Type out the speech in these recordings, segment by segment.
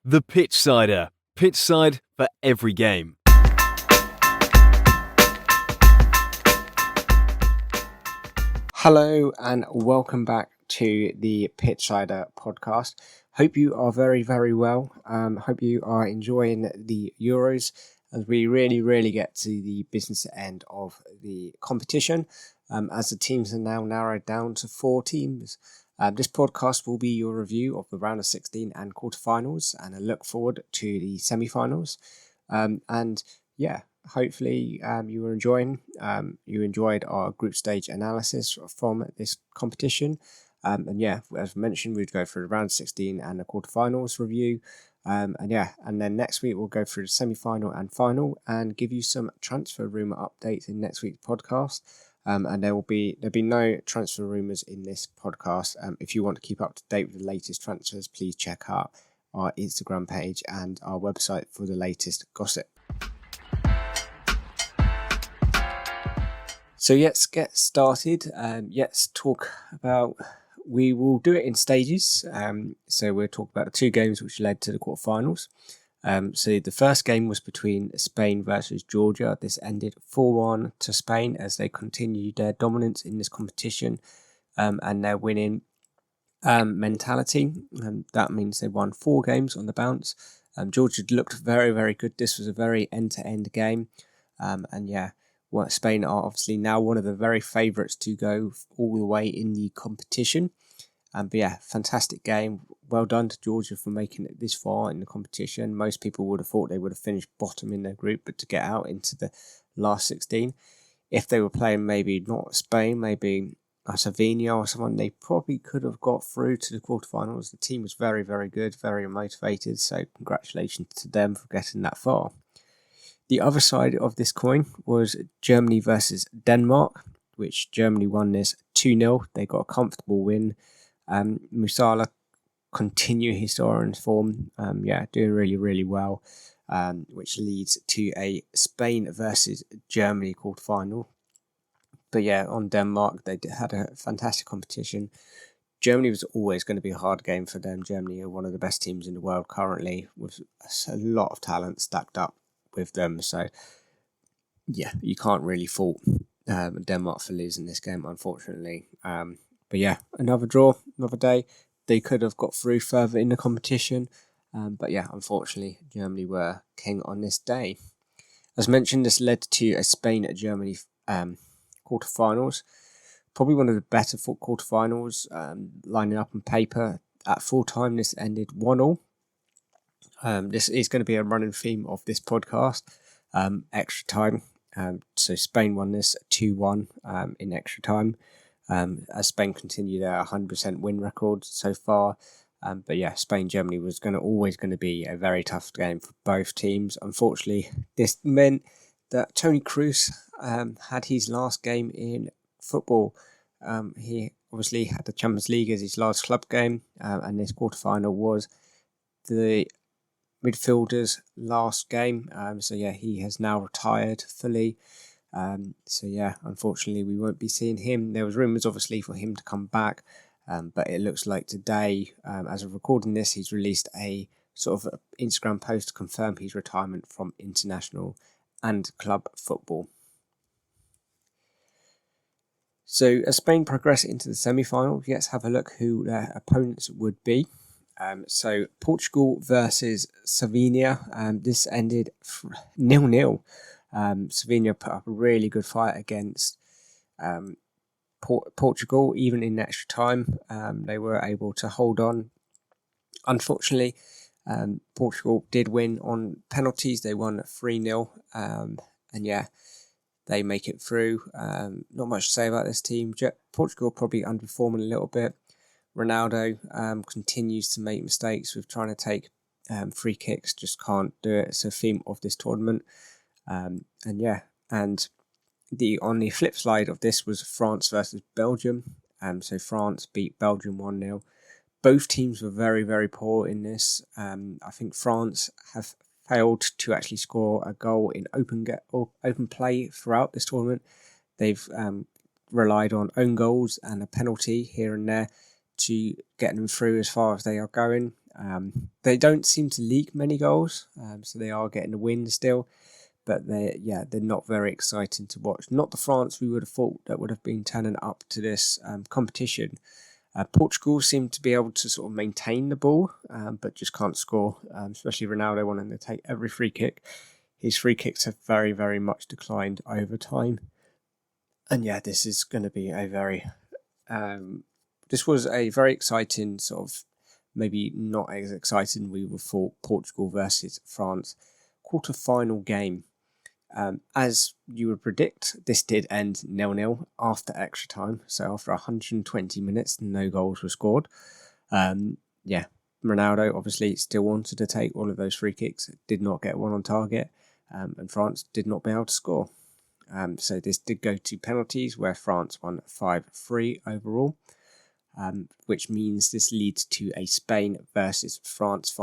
The Pitchsider. Pitchside for every game. Hello and welcome back to the Pitchsider Podcast. Hope you are very, very well. Hope you are enjoying the Euros as we really get to the business end of the competition. As the teams are now narrowed down to 4 teams. This podcast will be your review of the round of 16 and quarterfinals and a look forward to the semi-finals. Hopefully you were enjoying. You enjoyed our group stage analysis from this competition. As mentioned, we'd go through the round 16 and the quarterfinals review. And then next week we'll go through the semi-final and final and give you some transfer rumour updates in next week's podcast. And there'll be no transfer rumours in this podcast. If you want to keep up to date with the latest transfers, please check out our Instagram page and our website for the latest gossip. So let's get started. Let's talk about. We will do it in stages. So we'll talk about the 2 games which led to the quarterfinals. So the first game was between Spain versus Georgia. This ended 4-1 to Spain as they continued their dominance in this competition and their winning mentality. That means they won 4 games on the bounce. Georgia looked very, very good. This was a very end-to-end game. Spain are obviously now one of the very favourites to go all the way in the competition. Fantastic game. Well done to Georgia for making it this far in the competition. Most people would have thought they would have finished bottom in their group, but to get out into the last 16, if they were playing maybe not Spain, maybe Slovenia or someone, they probably could have got through to the quarterfinals. The team was very, very good, very motivated. So congratulations to them for getting that far. The other side of this coin was Germany versus Denmark, which Germany won this 2-0. They got a comfortable win. Musiala continue his foreign form, doing really well, which leads to a Spain versus Germany quarterfinal. But on Denmark, they had a fantastic competition. Germany was always going to be a hard game for them. Germany are one of the best teams in the world currently, with a lot of talent stacked up with them. So, you can't really fault Denmark for losing this game, unfortunately. Another draw, another day. They could have got through further in the competition. Unfortunately, Germany were king on this day. As mentioned, this led to a Spain-Germany quarterfinals. Probably one of the better quarterfinals, lining up on paper. At full time, this ended 1-1. This is going to be a running theme of this podcast. Extra time. So Spain won this 2-1 in extra time. As Spain continue their 100% win record so far. Spain-Germany was always going to be a very tough game for both teams. Unfortunately, this meant that Toni Kroos had his last game in football. He obviously had the Champions League as his last club game, and this quarterfinal was the midfielder's last game. He has now retired fully. Unfortunately, we won't be seeing him. There was rumours, obviously, for him to come back, but it looks like today, as of recording this, he's released a sort of Instagram post to confirm his retirement from international and club football. So, as Spain progress into the semi-final, let's have a look who their opponents would be. Portugal versus Slovenia. This ended 0-0. Slovenia put up a really good fight against Portugal, even in extra time. They were able to hold on. Unfortunately, Portugal did win on penalties. They won 3-0. They make it through. Not much to say about this team. Portugal probably underperforming a little bit. Ronaldo continues to make mistakes with trying to take free kicks. Just can't do it. It's a theme of this tournament. On the flip side of this was France versus Belgium. So France beat Belgium 1-0. Both teams were very, very poor in this. I think France have failed to actually score a goal in open play throughout this tournament. They've relied on own goals and a penalty here and there to get them through as far as they are going. They don't seem to leak many goals, so they are getting a win still. But they're not very exciting to watch. Not the France we would have thought that would have been turning up to this competition. Portugal seem to be able to sort of maintain the ball, but just can't score, especially Ronaldo wanting to take every free kick. His free kicks have very, very much declined over time. And yeah, this is going to be a very... this was a very exciting sort of, maybe not as exciting we would have thought, Portugal versus France quarter-final game. As you would predict, this did end 0-0 after extra time. So after 120 minutes, no goals were scored. Ronaldo obviously still wanted to take all of those free kicks, did not get one on target, and France did not be able to score. So this did go to penalties, where France won 5-3 overall, which means this leads to a Spain versus France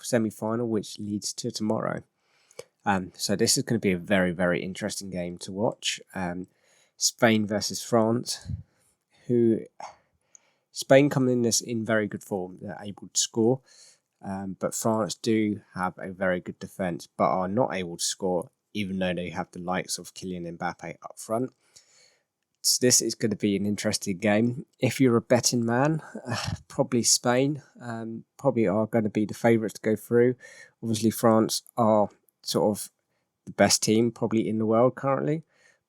semi-final, which leads to tomorrow. So this is going to be a very, very interesting game to watch. Spain versus France, Spain come in this in very good form. They're able to score, but France do have a very good defence, but are not able to score, even though they have the likes of Kylian Mbappe up front. So this is going to be an interesting game. If you're a betting man, probably Spain probably are going to be the favourites to go through. Obviously, France are sort of the best team probably in the world currently,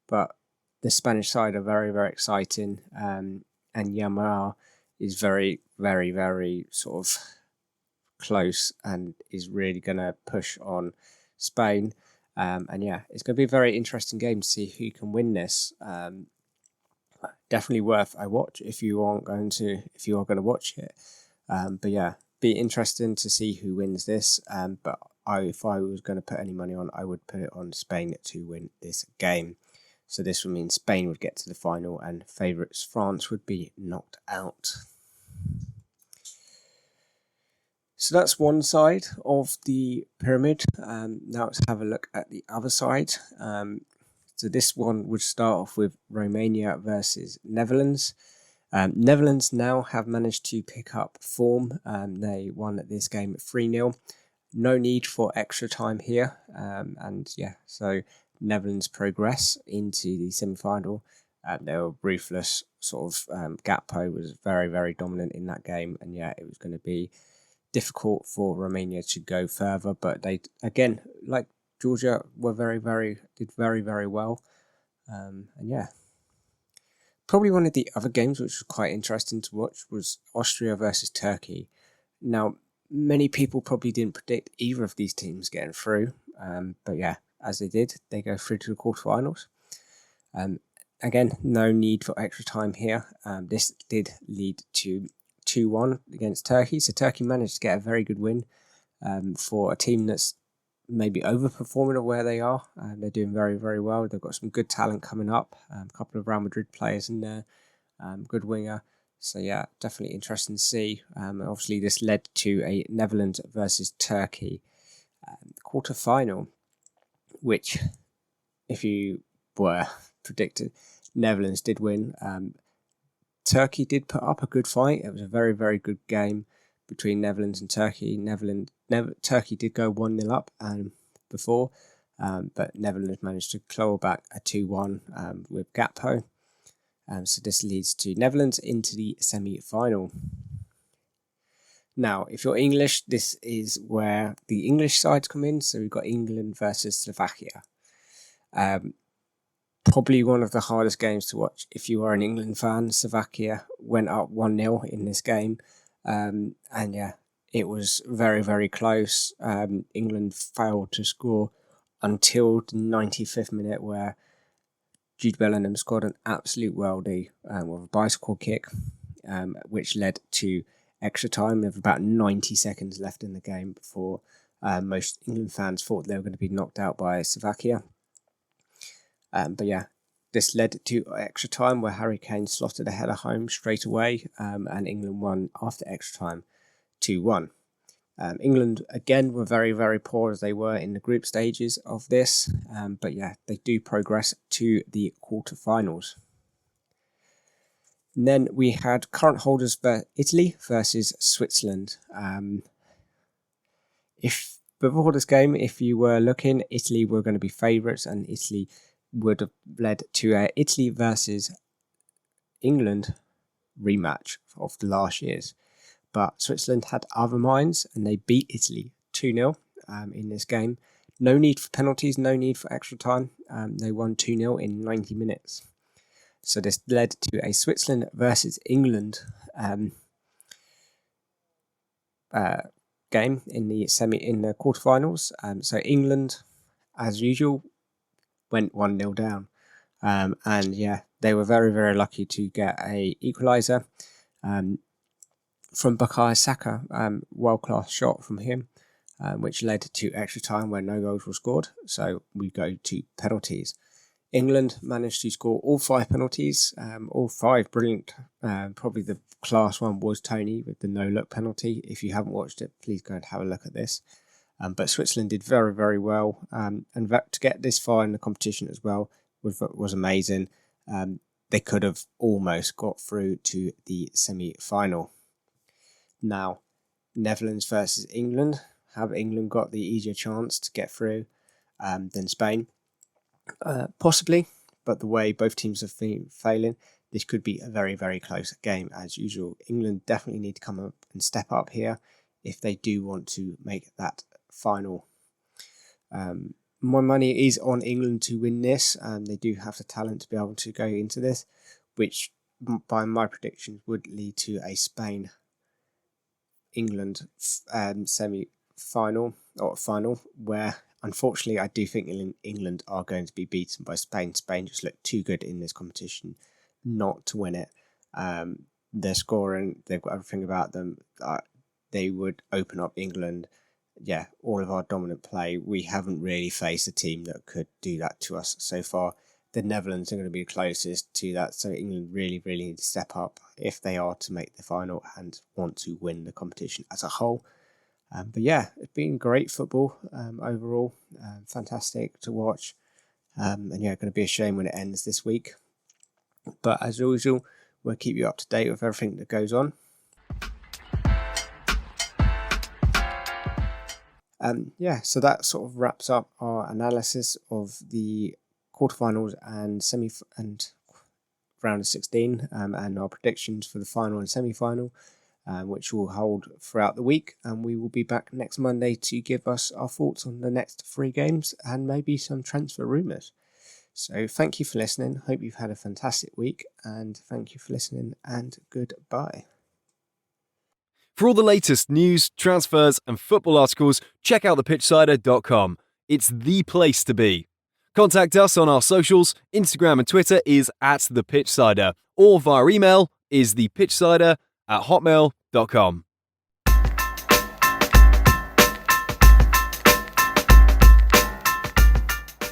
but the Spanish side are very, very exciting, and Yamal is very, very, very sort of close and is really going to push on Spain, and yeah, it's going to be a very interesting game to see who can win this. Definitely worth a watch if you are going to watch it, but yeah, be interesting to see who wins this, but if I was going to put any money on, I would put it on Spain to win this game. So this would mean Spain would get to the final and favourites France would be knocked out. So that's one side of the pyramid. Now let's have a look at the other side. So this one would start off with Romania versus Netherlands. Netherlands now have managed to pick up form. They won this game 3-0. No need for extra time here. So Netherlands progress into the semi-final. They were ruthless. Gakpo was very, very dominant in that game. And yeah, it was going to be difficult for Romania to go further. But they, again, like Georgia, did very, very well. Probably one of the other games which was quite interesting to watch was Austria versus Turkey. Now, many people probably didn't predict either of these teams getting through, but yeah, as they did, they go through to the quarterfinals. Again, no need for extra time here. This did lead to 2-1 against Turkey, so Turkey managed to get a very good win for a team that's maybe overperforming of where they are. They're doing very, very well. They've got some good talent coming up, a couple of Real Madrid players in there, good winger. So yeah, definitely interesting to see. Obviously, this led to a Netherlands versus Turkey quarter-final, which, if you were predicted, Netherlands did win. Turkey did put up a good fight. It was a very, very good game between Netherlands and Turkey. Turkey did go 1-0 up before, but Netherlands managed to claw back a 2-1 with Gakpo. So this leads to Netherlands into the semi-final. Now, if you're English, this is where the English sides come in. So we've got England versus Slovakia. Probably one of the hardest games to watch if you are an England fan. Slovakia went up 1-0 in this game. And yeah, it was very, very close. England failed to score until the 95th minute, where Jude Bellingham scored an absolute worldie with a bicycle kick, which led to extra time. There was about 90 seconds left in the game before most England fans thought they were going to be knocked out by Slovakia. But yeah, this led to extra time where Harry Kane slotted a header home straight away, and England won after extra time 2-1. England, again, were very, very poor as they were in the group stages of this. But yeah, they do progress to the quarterfinals. And then we had current holders for Italy versus Switzerland. If before this game, if you were looking, Italy were going to be favourites, and Italy would have led to a Italy versus England rematch of the last year's. But Switzerland had other minds, and they beat Italy 2-0 in this game. No need for penalties, no need for extra time. They won 2-0 in 90 minutes. So this led to a Switzerland versus England game in the quarterfinals. So England, as usual, went 1-0 down. And yeah, they were very, very lucky to get a equaliser from Bukayo Saka, world-class shot from him, which led to extra time where no goals were scored. So we go to penalties. England managed to score all 5 penalties, all 5 brilliant. Probably the class one was Tony with the no-look penalty. If you haven't watched it, please go and have a look at this. But Switzerland did very, very well. And to get this far in the competition as well was amazing. They could have almost got through to the semi-final. Now, Netherlands versus England. Have England got the easier chance to get through than Spain? Possibly, but the way both teams have been failing, this could be a very, very close game as usual. England definitely need to come up and step up here if they do want to make that final. My money is on England to win this, and they do have the talent to be able to go into this, which by my predictions would lead to a Spain-England semi-final or final, where unfortunately I do think England are going to be beaten by Spain. Spain just look too good in this competition not to win it. They're scoring, they've got everything about them. They would open up England. Yeah, all of our dominant play. We haven't really faced a team that could do that to us so far. The Netherlands are going to be closest to that, so England really, really need to step up if they are to make the final and want to win the competition as a whole. But yeah, it's been great football overall. Fantastic to watch. And yeah, going to be a shame when it ends this week. But as usual, we'll keep you up to date with everything that goes on. Yeah, so that sort of wraps up our analysis of the quarterfinals and round of 16 and our predictions for the final and semi-final, which will hold throughout the week. And we will be back next Monday to give us our thoughts on the next 3 games and maybe some transfer rumours. So thank you for listening. Hope you've had a fantastic week, and thank you for listening, and goodbye. For all the latest news, transfers, and football articles, check out thepitchsider.com. It's the place to be. Contact us on our socials. Instagram and Twitter is @thepitchsider, or via email is thepitchsider@hotmail.com.